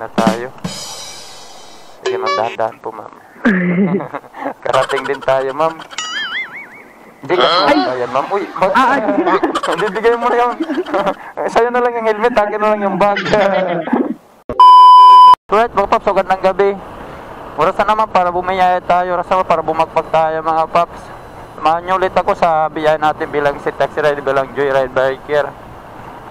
na tayo. Sige, magdahan-dahan po, ma'am. Karating din tayo, ma'am. Hindi ka yan, ma'am. Uy, hindi, bigay mo na yung... Sa'yo na lang yung helmet, akin na lang yung bag. Right, mga paps, agad ng gabi. Oras na naman para bumiyaya tayo, oras na para bumagpag tayo, mga paps. Samahan niyo ulit ako sa biyahe natin bilang si taxi ride, bilang joyride biker.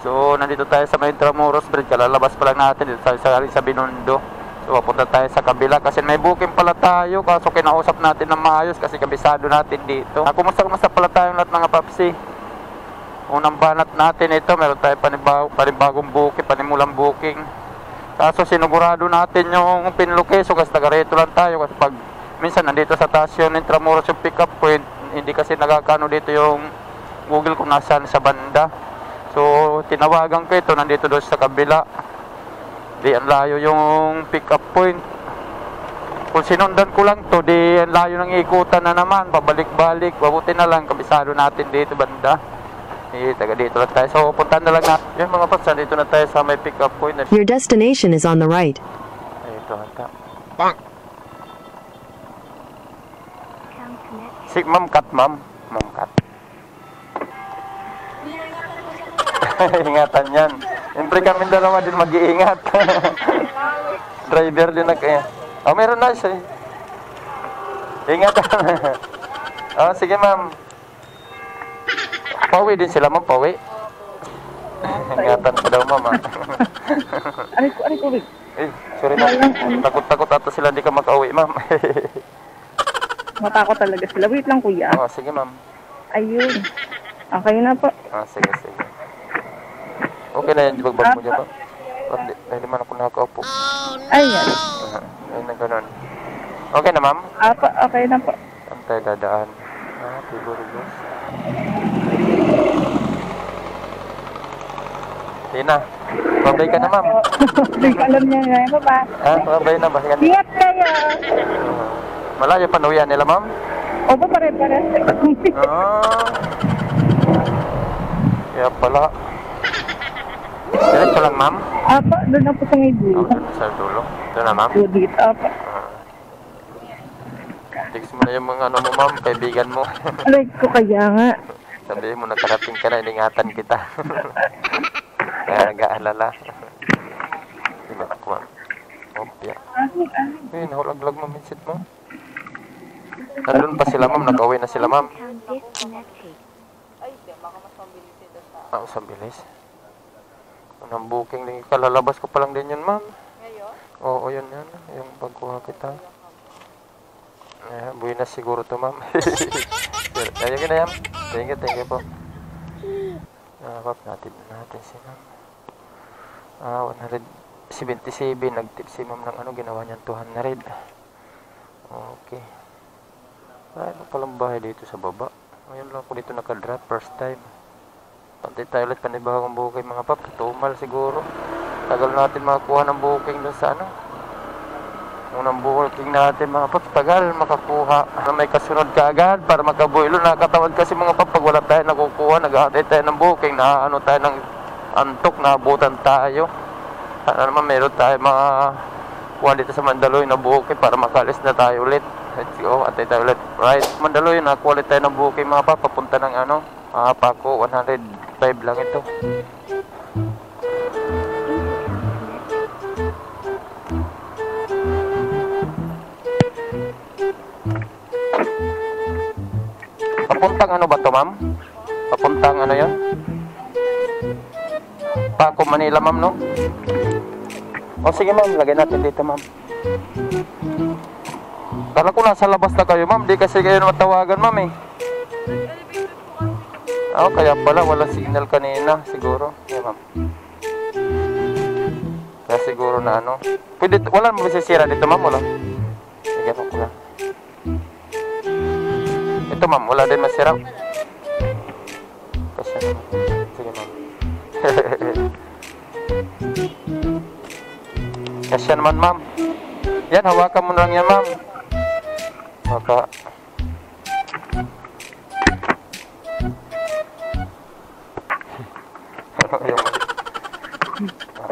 So, nandito tayo sa may Intramuros Bridge. Kalalabas pa lang natin dito tayo sa Binondo. So, papunta tayo sa kabila kasi may booking pala tayo. Kaso kinausap natin ng maayos kasi kabisado natin dito. Kumusta pala tayong lahat, mga papsi? Unang banat natin ito. Meron tayo panibagong booking, panimulang booking. Kaso sinugurado natin yung pinlocation kasi taga-reto lang tayo. Kasi pag minsan nandito sa taas yung Intramuros yung pick up point, hindi kasi nagakano dito yung Google kung nasaan sa banda. So, tinawagan ko ito, nandito doon sa kabila. Di, ang layo yung pick-up point. Kung sinundan ko lang to, di, ang layo ng ikutan na naman. Pabalik-balik, mabuti na lang, kabisado natin dito, banda. Taga dito lang tayo. So, puntahan na lang natin. Yan mga paps, nandito na tayo sa may pick-up point. Your destination is on the right. Ito, ata. Bang! Ma'am, cut, ma'am. Ma'am, cut. Ingatan yan. Siyempre kami dalawa din mag-iingat. Driver din oh, meron na siya. Ingatan. Oh, sige ma'am. Pauwi din sila, ma'am, pauwi. Ingatan ka daw, ma'am. Aray ko. Sorry ma'am. Takot-takot ata sila hindi ka makauwi, ma'am. Matakot talaga sila. Wait lang, kuya. Oh, sige ma'am. Ayun. Okay na po. Sige. Okay na yan, bagbag mo dyan pa. Dahil man ako nakaupo. Ayan. Ayun na ganun. Okay na, ma'am? Okay na po. Saan tayo dadaan? Siguro. Tina, babay ka na, ma'am. Hindi ko alam niya ngayon ba? Babay na ba? Ingat kayo. Malayo pa nuyan nila, ma'am? Opo, pare-pare. Kaya pala. Diretso lang, ma'am? Doon na po sa ngay dulo. Sa dulo? Doon na, ma'am? Dito, Text mo na yung mga mo, ma'am, kaibigan mo. Aray ko kaya nga. Sabihin mo, nakarating ka na, iningatan kita. Kaya nag-aalala. Diba ako, ma'am? Okay. Nahulaglag mo, minsit mo. Nandun pa sila, ma'am. Nag-uwi na sila, ma'am. Sa bilis. Unang booking din. Kalalabas ko pa lang din yun, ma'am. Ngayon? Oo, yun. Yung pagkuha kita. Buhay na siguro to, ma'am. Ayun ka na yan. Thank you po. Nakakap natin si ma'am. 177. Nag-tip si ma'am ng ginawa niyang 200. Okay. Ano palang bahay dito sa baba? Ngayon lang ako dito nakadrop. First time. Pantay tayo ulit panibagong booking, mga pap. Tumal siguro. Tagal natin makakuha ng booking dun sa unang booking natin, mga pap. Tagal makakuha. May kasunod ka agad para makabuilo. Nakakatawad kasi, mga pap, pag wala tayo nakukuha, nag-aantay tayo ng booking, tayo ng antok, naabutan tayo. Naman meron tayo mga kuha dito sa Mandaloy na booking para makalis na tayo ulit. Let's go, antay tayo ulit. Right, Mandaloy, nakuha ulit tayo ng booking, mga pap. Papunta ng Paco, 105 lang ito. Papuntang ba to, ma'am? Papuntang yun? Paco, Manila, ma'am, no? O sige, ma'am, lagay natin dito, ma'am. Kala ko nasa labas na kayo, ma'am. Di kasi kayo matawagan, ma'am, eh. Kaya pala wala signal kanina siguro. Yeah, ma'am. Kaya siguro na pwede, wala mo masisira dito, ma'am, wala. Sige po lang. Ito, ma'am, wala din masira. Kasi sige, ma'am. Kasi naman, ma'am. Yan, hawakan mo lang yan, ma'am.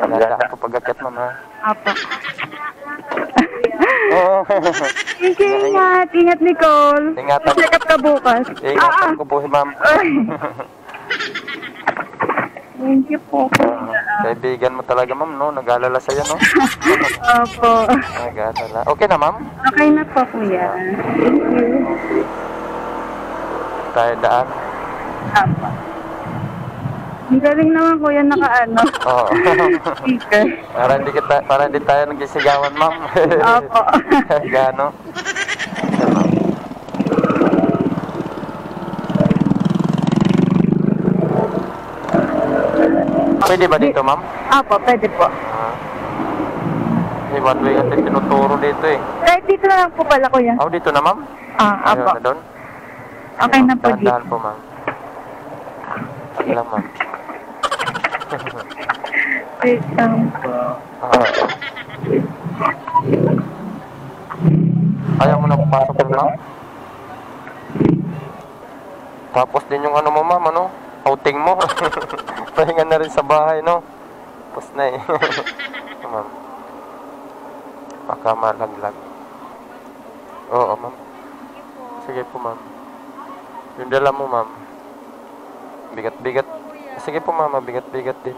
Naalala ko pag-akit, ma'am, ha? Apo. Oo. Thank you, ingat. Ingat, Nicole. Ingatan. Check up ka bukas. Ingatan ko po, ma'am. Thank you po. Kaibigan mo talaga, ma'am, no? Nag-alala sa'yo, no? Opo. Nag-alala. Okay na, ma'am? Okay na po, kuya. Thank you. Tayo daan. Apo. Ang galing naman, kuya, naka-ano. Oo. Speaker. Para hindi tayo nagisigawan, ma'am. Opo. Gano? Pwede ba dito, ma'am? Apo, pwede po. One way kasi tinuturo dito eh. Kahit dito na lang po pala, kuya. Oh, dito na, ma'am? Apo. Ayun na doon? Okay na po dito. Dahan-dahan po, ma'am. Sige lang, ma'am. Wait lang po. Ayaw mo na papasok ko, ma'am? Tapos din yung ano mo, ma'am, ano? Outing mo. Pahinga na rin sa bahay, no? Tapos na eh. Ma'am. Baka malaglag. Oo, ma'am. Sige po, ma'am. Yung dala mo, ma'am. Bigat-bigat. Sige po, ma'am. Bigat-bigat din.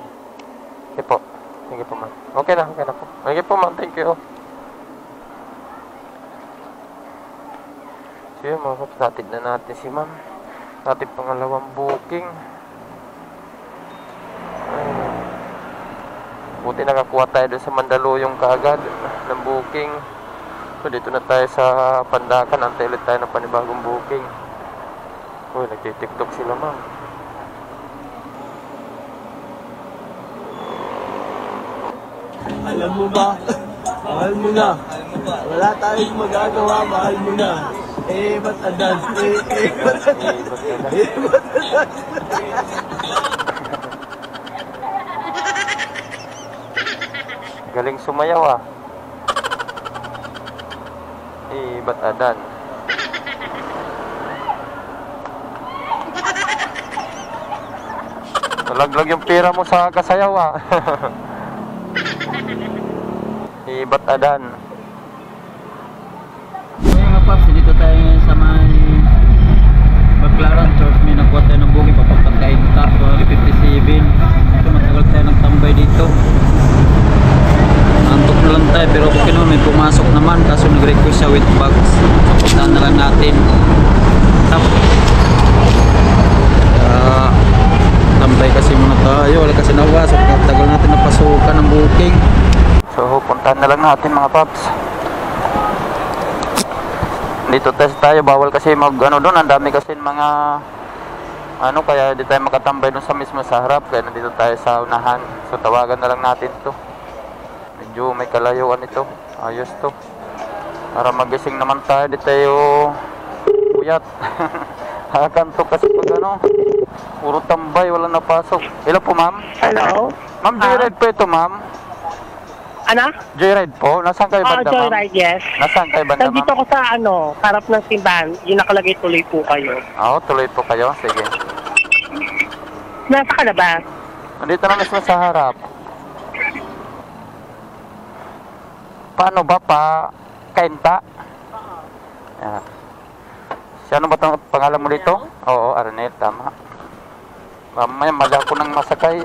Sige po. Sige po, ma'am. Okay na po. Sige po, ma'am. Thank you. Sige, mga kaps. Natid na natin si ma'am. Natin pangalawang booking. Buti nakakuha tayo doon sa Mandaluyong kaagad ng booking. So dito na tayo sa Pandakan. Antay ulit tayo ng panibagong booking. Uy, nagtitiktok sila, ma'am. Alam mo ba? Mahal mo na. Wala tayong magagawa, mahal mo na. Ba't advance? Ba't advance? Galing sumayaw, ah. Ba't adan? Nalaglag yung pera mo sa kasayaw, ah. Ba't adan? Okay mga paps, dito tayo ngayon sa may Baclaran Church. May nakuha tayo ng booking papagpagkain ta, 57. So matagal tayo nagtambay dito. Antok na lang tayo pero okay naman, may pumasok naman kaso nag-request siya with bags. So puntahan na lang natin. Tap. Tambay kasi muna tayo, wala kasi nawa. So tagal natin napasukan ng booking. So puntahan na lang natin, mga paps. Dito test tayo, bawal kasi mag ano doon, ang dami kasi mga ano, kaya hindi tayo makatambay doon sa mismo sa harap, kaya nandito tayo sa unahan. So tawagan na lang natin to. Medyo may kalayuan ito, ayos to, para magising naman tayo, di tayo puyat. Hakanto kasi pag ano, puro tambay, wala napasok. Hello po, ma'am. Hello? Ma'am, joyride po ito, ma'am. Ano? Joyride po? Nasaan kayo banda, ma'am? Joyride, yes. Nasaan kayo banda, ma'am? Nandito ko sa harap ng simbahan. Yung nakalagay tuloy po kayo. Oo, tuloy po kayo. Sige. Nasa ka na ba? Nandito na mismo sa harap. Paano ba pa? Kainta? Yan. Si ano ba itong pangalan mo dito? Oo, Arnel, tama. Mamaya, mali ako nang masakay.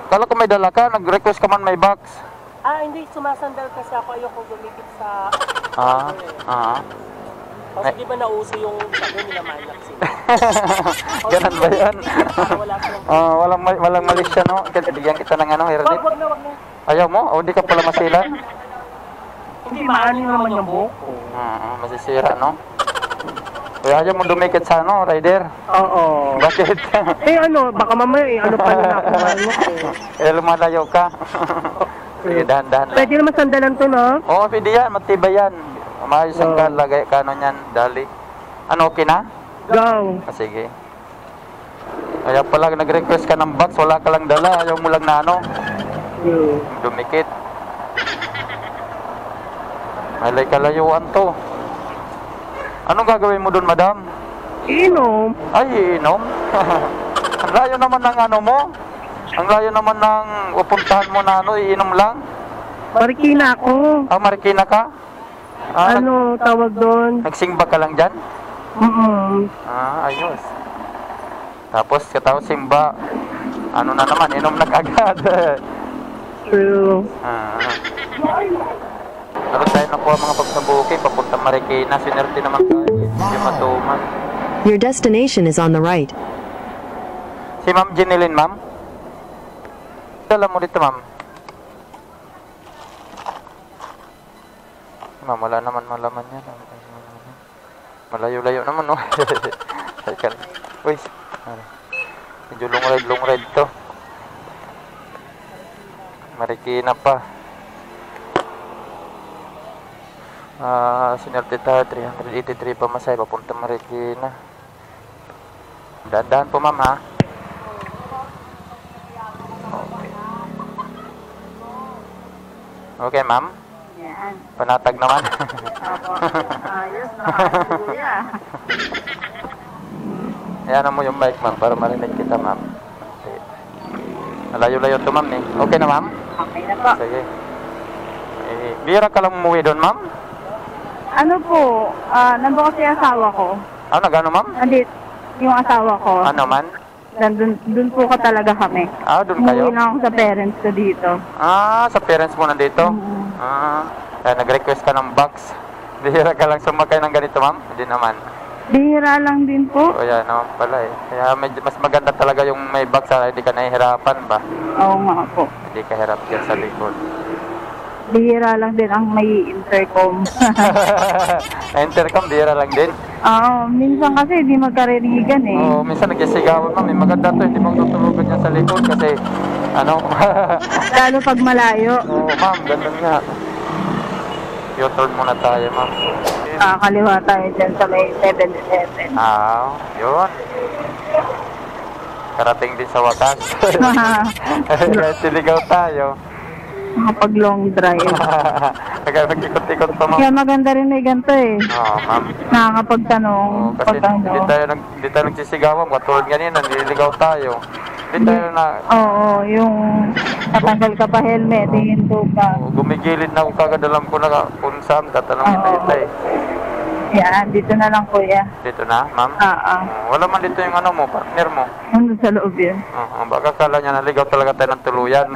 Kala ko may dala ka, nag-request ka man may box. Hindi. Sumasandal kasi ako. Ayoko gumikit sa... Kasi di ba nauso yung sabi nila Manlax sila? Ganun ba yan? Wala silang... walang malis siya, no? Bigyan kita ng ano, Ernest. Wag na. Ayaw mo? O di ka pala masila? Hindi, maano naman yung buhok ko. Masisira, no? Kaya ayaw mo dumikit sa ano, rider? Oo. Bakit? Baka mamaya pa nila ako ano ko. Lumalayo ka. Sige, dahan-dahan lang. Pwede naman sandalan to, no? Oo, pwede yan. Matibay yan. Maayos ang kalagay ka ano yan, dali. Ano, okay na? Go. Sige. Kaya pala nag-request ka ng box, wala ka lang dala. Ayaw mo lang na ano, dumikit. Malay kalayuan to. Anong gagawin mo doon, madam? Inom. Ay, iinom? Ang layo naman ng ano mo. Ang layo naman ng upuntahan mo na ano, iinom lang. Marikina ako. Ah, Marikina ka? Ah, Ano tawag doon? nagsimba ka lang dyan? Ah, ayos. Tapos katapos simba, ano na naman, inom na kagad. True. Naroon tayo na po ang mga pagsabuki, papunta Marikina, sinerte naman tayo. Yung matuman. Your destination is on the right. Si Ma'am Jeneline, ma'am? Dala mo dito, ma'am. Ma'am, wala naman malaman yan. Malayo-layo naman, no? Teka. Uy, medyo long ride to. Marikina pa. Sinerte tayo, 383 pa masay, papunta Marikina. Dahan-dahan po, ma'am, ha? Okay, ma'am? Yan. Panatag naman. Ayos na. Kuya. Ayan mo yung mic, ma'am, para marinig kita, ma'am. Okay. Malayo-layo to, ma'am, eh. Okay na, ma'am? Okay na po. Sige. Bira ka lang umuwi doon, ma'am? Ano po, nandun kasi yung asawa ko. Ano, gano'n, ma'am? Nandit, yung asawa ko. Ano man? Dun po ka talaga kami. Ah, doon kayo? Umuwi lang ako sa parents ko dito. Ah, sa parents mo nandito? Kaya nag-request ka ng box. Bihira ka lang sumakay ng ganito, ma'am? Hindi naman. Bihira lang din po. O yan, no, pala eh. Kaya medyo mas maganda talaga yung may box, hindi ka nahihirapan ba? Oo nga po. Hindi ka hirap dyan sa likod. Bihira lang din ang may intercom. Intercom, bihira lang din. Oo, minsan kasi di magkaririgan eh. Oo, minsan nagsisigawan, ma'am. Maganda to, hindi mo tutulugan niya sa likod kasi, ano, Lalo pag malayo. oo, ma'am, ganun nga. U-turn muna tayo, ma'am. Kaliwa tayo dyan sa may 7-Eleven. Ah, yun. Karating din sa wakas. Siligaw tayo. Kapag long drive. Kaya nag-ikot-ikot pa, ma'am. Kaya maganda rin may ganito eh. Oo, ma'am. Nakakapagtanong. Oo, kasi hindi tayo nagsisigawan. Katulad ganyan, naliligaw tayo. Hindi tayo na... Oo, yung natanggal ka pa helmet, hinto ka. Gumigilid na ako kagad, alam ko na kung saan tatanungin na kita eh. Yan, dito na lang kuya. Dito na, ma'am? Wala man dito yung ano mo, partner mo. Nandun sa loob yun. Baka kala niya naligaw talaga tayo ng tuluyan.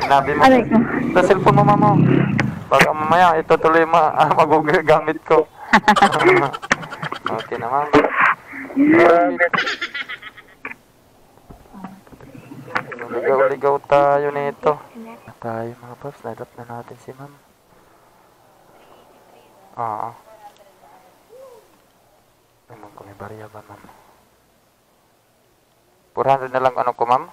Sinabi mo. Aray ko. Sa cellphone mo, ma'am. Baka mamaya, itutuloy mo, magugamit ko. Okay na, ma'am. Ligaw-ligaw tayo nito. Tayo mga paps, na-drop na natin si ma'am. Oo. Ano ko, may bariya ba, ma'am? 400 na lang ano ko, ma'am?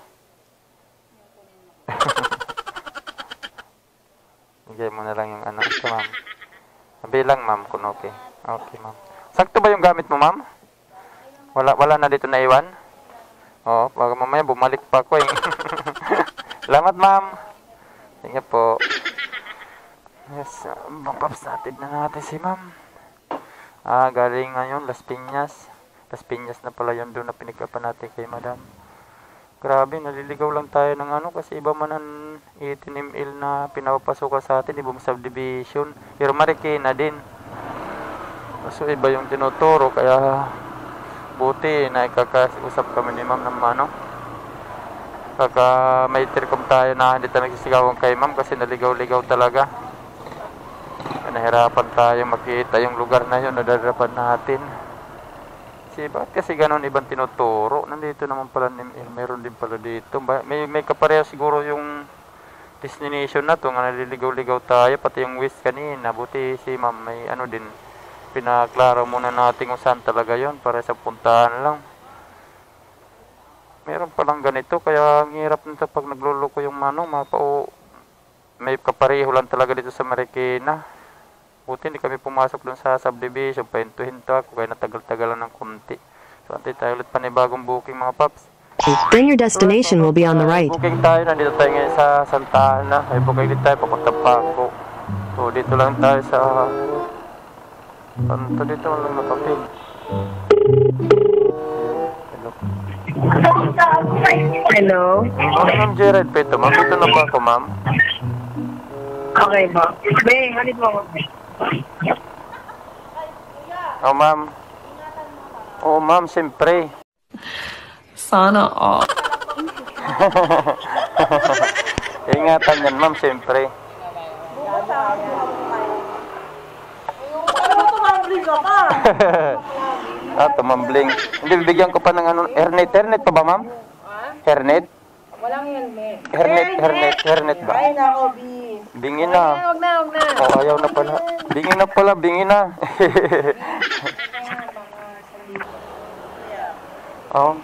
Bigay mo na lang yung ano ito, ma'am. Bilang, ma'am, kung okay. Okay, ma'am. Sakto ba yung gamit mo, ma'am? Wala na dito na iwan? Oo, baka mamaya bumalik pa ako eh. Salamat, ma'am. Sige po. Yes, paps, natin na natin si ma'am. Galing ngayon, Las Piñas. Las Piñas na pala yun doon na pinikapan natin kay madam. Grabe, naliligaw lang tayo ng ano kasi iba man ang 18 ml na pinapapasukan sa atin, ibang subdivision. Pero Marikina din. So iba yung tinuturo, kaya buti na ikakausap kami ni ma'am ng ano. Kaka may intercom tayo na hindi tayo nagsisigawan kay ma'am kasi naligaw-ligaw talaga. Nahirapan tayo makita yung lugar na yun, nadadarapan natin. Bakit kasi ganun ibang tinuturo? Nandito naman pala, meron din pala dito. May kapareho siguro yung destination na to, nga naliligaw-ligaw tayo, pati yung west kanina. Buti si ma'am may ano din, pinaklaro muna natin kung saan talaga yun para sa puntahan lang. Meron palang ganito, kaya ang hirap nito pag nagluloko yung ano, may kapareho lang talaga dito sa Marikina. Buti hindi kami pumasok dun sa subdivision, pahinto-hinto ako, kaya natagal-tagal lang ng kunti. So, antay tayo ulit panibagong booking mga paps. Then your destination will be on the right. Booking tayo, nandito tayo ngayon sa Santa Ana. May booking din tayo, papunta Paco. So, dito lang tayo sa... Dito lang napapil. Hello. Hello? Ma'am Gerald Peto, ma'am. Ito na ba ako, ma'am? Okay po. Be, halit mo ako. Oh, ma'am. Oo, ma'am, siyempre. Sana all. Ingatan yan, ma'am, siyempre. Tumambling. Hindi, bibigyan ko pa ng ano, hernet. Hernet pa ba, ma'am? Hernet? Walang helmet. Hernet ba? Ay, nako, B. Bingi na. Huwag na. Oh, ayaw na pala. Bingi na. Oh.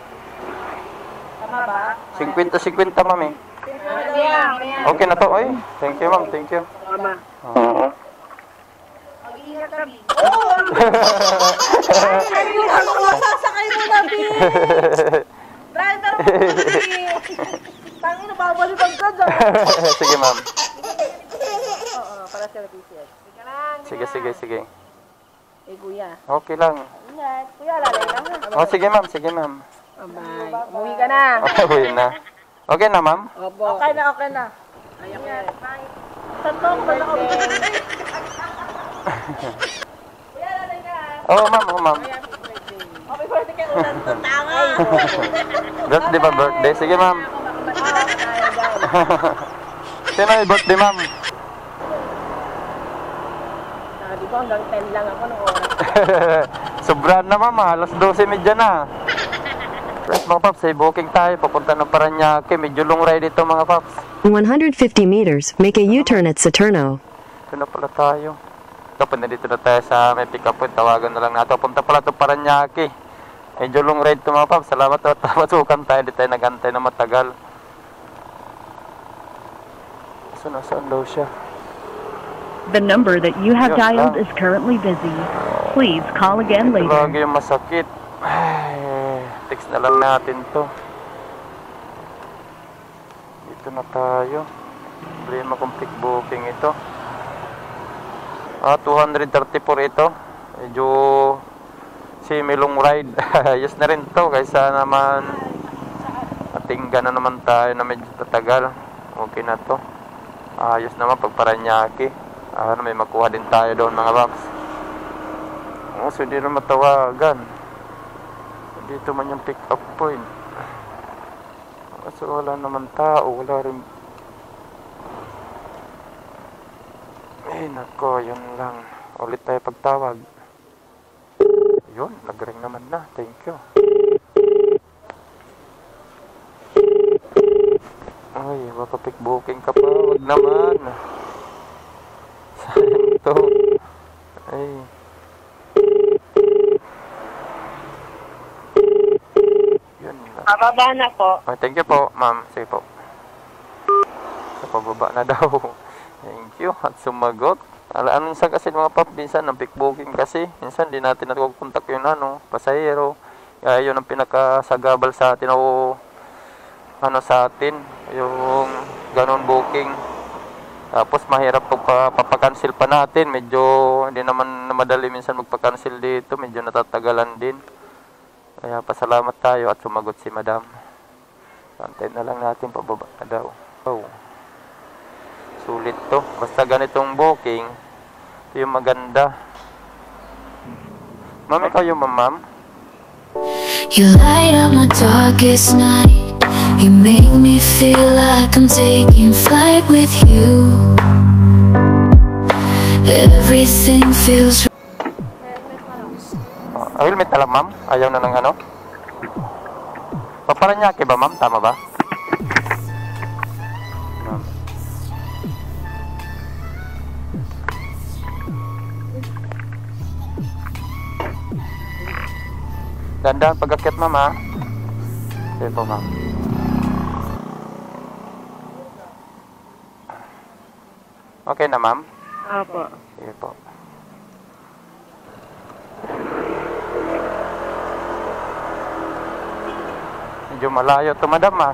Tama ba? 50-50, ma'am eh. Ano yan? Okay na to, oy. Thank you, ma'am. Thank you. Tama. Oo. Mag-iingat ka, B. Ay, ano masasakay mo na, B? Driver mo, B. Tangin na, babalibag ka dyan. Sige, ma'am. Oo, para sa PCS. Sige lang. Sige. Eh, kuya. Okay lang. Ingat. Kuya, lalay lang ha. Oh, sige, ma'am. Bye. Umuwi ka na. Uwi na. Okay na, ma'am? Opo. Okay na. Ingat. Bye. Saan to? Wala ka. Kuya, lalay ka ha. Oh, ma'am. Happy birthday kay Ulan to. Tama. Birthday ba, birthday? Sige, ma'am. Sino may birthday, ma'am? Di ba hanggang 10 lang ako nung oras. Sobrang na, ma'am. Alas 12:30 na. Plus, mga paps, booking tayo. Papunta ng Paranaque. Medyo long ride ito, mga paps. In 150 meters, make a U-turn at Saturno. Ito na pala tayo. Tapos na dito na tayo sa may pick up point. Tawagan na lang natin. Punta pala ito Paranaque. Medyo long ride ito, mga paps. Salamat at masukan tayo. Hindi tayo nagantay na matagal. So, nasaan daw siya? The number that you have dialed is currently busy. Please call again later. Lagi yung masakit. Ay, text na lang natin to. Dito na tayo. Problema kung pick booking ito. 234 ito. Medyo semi-long ride. Yes na rin to. Kaysa naman atingga na naman tayo na medyo tatagal. Okay na to. Ayos naman pag Paranaque. May makuha din tayo doon, mga box. So hindi na matawagan. Dito man yung pick up point. So wala naman tao. Wala rin. Nako, yun lang. Ulit tayo pagtawag. Yun, nag-ring naman na. Thank you. Ay, mapapick booking ka pa. Wag naman. Sayang to. Ay. Yun lang. Pababa na po. Thank you po, ma'am. Sige po. Sa pababa na daw. Thank you. At sumagot. Minsan kasi mga pop, minsan ng pick booking kasi. Minsan di natin nagkukontak yung pasahero. Yun ang pinakasagabal sa atin o sa atin. Yung ganon booking. Tapos mahirap pag papakancel pa natin. Medyo hindi naman madali minsan magpa-cancel dito. Medyo natatagalan din. Kaya pasalamat tayo at sumagot si madam. Antayin na lang natin pababa na daw. Oh. Sulit to. Basta ganitong booking, ito yung maganda. Ma'am, ikaw yung ma'am? You light up my darkest night. You make me feel like I'm taking flight with you. Everything feels Helmet na lang, ma'am? Ayaw na ng ano? Paranaque ba, ma'am? Tama ba? Dandan pag-akyat, ma'am, ha? Sige po, ma'am. Okay na, ma'am? Opo. Sige po. Medyo malayo to, madam, ha?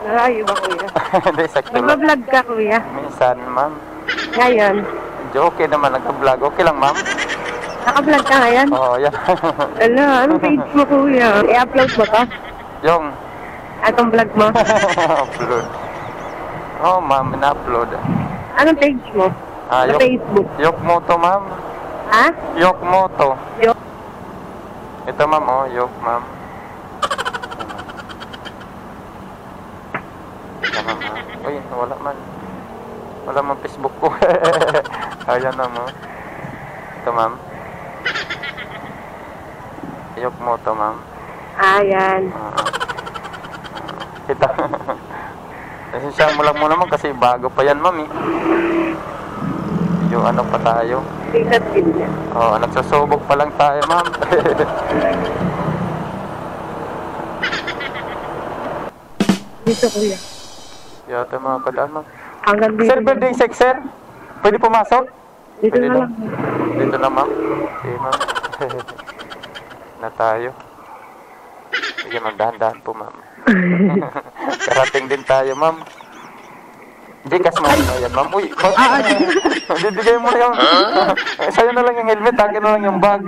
Nalayo ba, kuya? Hindi, sakto lang. Nag-vlog ka, kuya? Minsan, ma'am. Ngayon? Medyo okay naman, nag-vlog. Okay lang, ma'am? Naka-vlog ka ngayon? Oo, yan. Ano, anong page mo, kuya? I-upload mo pa? Yung Atong vlog mo. upload. Oh, ma'am, na-upload. Anong page mo? Ah, Sa Facebook. Yok Moto, ma'am. Ha? Yok Moto. Yok. Ito, ma'am, oh, yok, ma'am. Ito, ma'am, ah. Uy, wala man. Wala man Facebook ko. Ayan, ma'am, oh. Ito, ma'am. Yok Moto, ma'am. Ayan. Kita. Siya mo lang mo naman kasi bago pa yan, ma'am, eh. Yung ano pa tayo. Tingnan din niya. Oh, nagsusubok pa lang tayo, ma'am. Dito, kuya. Yata mga kadaan, ma'am. Hanggang dito. Sir, building 6, sir. Pwede pumasok? Dito Pwede na lang. Dito na, ma'am. Sige, ma'am. Na tayo. Sige, ma'am. Dahan-dahan po, ma'am. Karating din tayo, ma'am. Gcash, ma'am. Ayan, ma'am. Uy, bibigay mo na yung... Sa'yo na lang yung helmet. Akin na lang yung bag.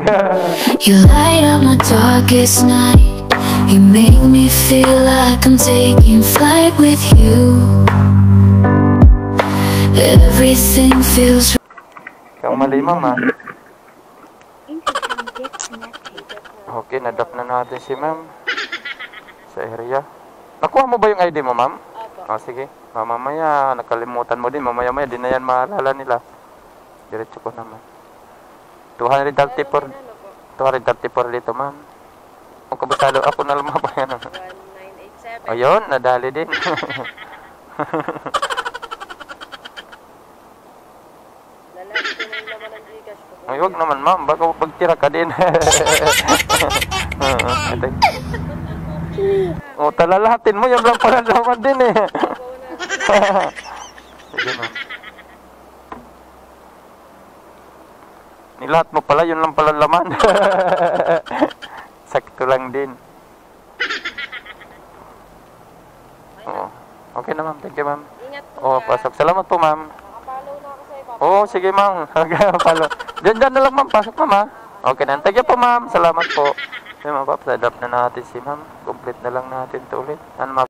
You light up my darkest night. You make me feel like I'm taking flight with you. Everything feels Ikaw mali, ma'am, ha? Okay, nadap na natin si ma'am. Sa area. Nakuha mo ba yung ID mo, ma'am? Oh, sige. Mamaya, nakalimutan mo din. Mamaya-maya, din na yan maalala nila. Diretso ko naman. 234 dito, ma'am. Kung kabasado, ako na lumabayan. 1987. Ayun, nadali din. Lalaki ko ng laman ng Gcash ko. Ay, huwag naman, ma'am. Baka pagtira ka din. O, talalahatin mo. Yan lang pala laman din, eh. Sige, ma'am. Nilahat mo pala. Yun lang pala laman. Sakto lang din. Oo. Okay na, ma'am. Thank you, ma'am. Ingat po. Oo, pasok. Salamat po, ma'am. Nakapalo na ako sa'yo, Papa. Oo, sige, ma'am. Follow. Diyan na lang, ma'am. Pasok, ma'am, ha? Okay na. Thank you po, ma'am. Salamat po. Okay, ma'am, adapt na natin si ma'am. Complete na lang natin ito ulit. Ano, ma'am?